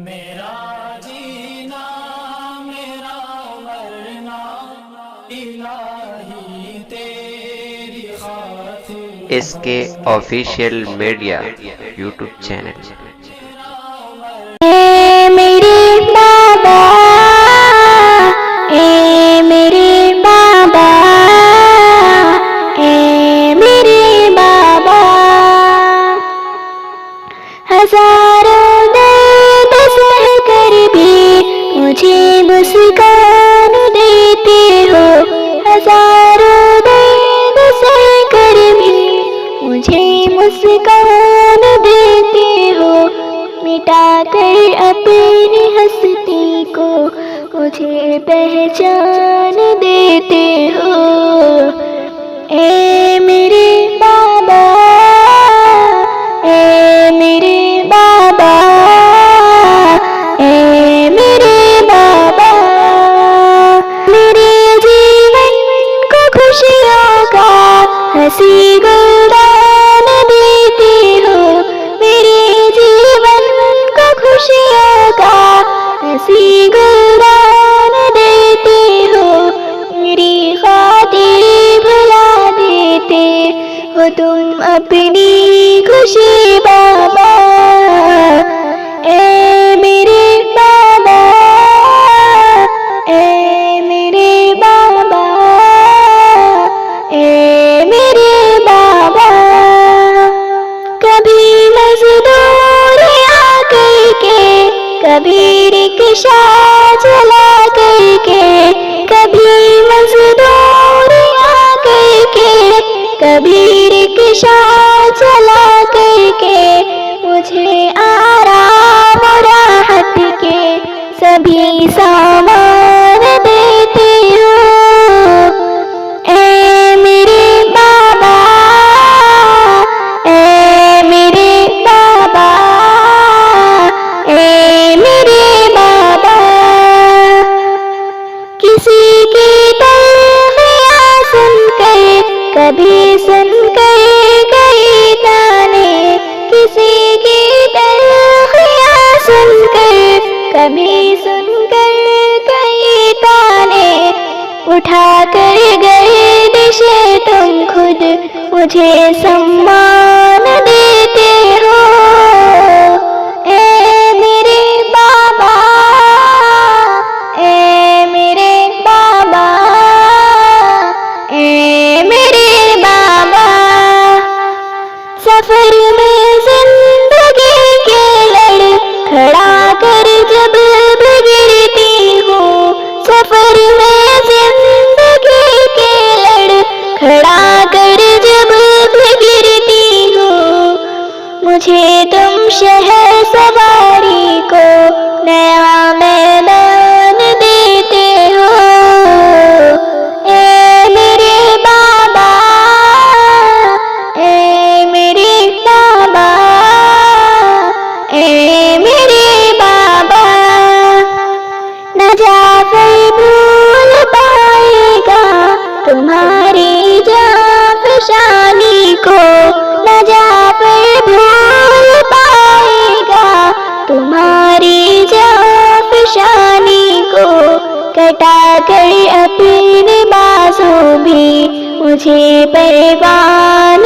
मेरा जीना मेरा मरना इलाही तेरी खातिर। इसके ऑफिशियल मीडिया यूट्यूब चैनल। मेरे बाबा, ए मेरे बाबा, ए मेरे बाबा, हजारों दर्द सह कर भी मुझे मुस्कान देते हो। हजारों दर्द सह कर भी मुझे मुस्कान देते हो। मिटा कर अपनी हस्ती को मुझे पहचान देते हो। ए मेरे बाबा, ए मेरे बाबा, ए मेरे बाबा, मेरे जीवन को खुशियों का हंसी गुलदान देते हो। मेरे जीवन को खुशियों का हंसी गुलदान देते हो। मेरी खातिर भुला देते हो तुम अपनी खुशी बाबा। ए मेरे बाबा, ए मेरे बाबा, ए मेरे बाबा, कभी मजदूर आकर के, कभी रिक्शा चला करके, कभी मजदूर आकर के, कभी रिक्शा चला करके, मुझे आराम राहत के सभी सामान देते हो। ए मेरे बाबा, ए मेरे बाबा, ए मेरे बाबा, किसी की तलखियां सुनकर, कभी सुनकर कई ताने, किसी की तलखियां सुनकर, कभी सुनकर कई ताने, उठा कर गर्दिश तुम खुद मुझे सम्मान देते हो। ए मेरे बाबा, ए मेरे बाबा, ए मेरे बाबा, सफर में जिंदगी के लड़ खड़ा कर जब बिगड़ती हूँ, सफर में जिंदगी के लड़ खड़ा कर जब बिगड़ती हूँ, मुझे तुम शहर सवारी को नया मैदान देते हो। ए मेरे बाबा, ए मेरे बाबा, ए मेरे बाबा, न जाकर भूल पाएगा तुम्हारी जाफशानी को, न जाकर भूल पाएगा तुम्हारी जाफशानी को। कटा कर अपने बाजों भी मुझे परवान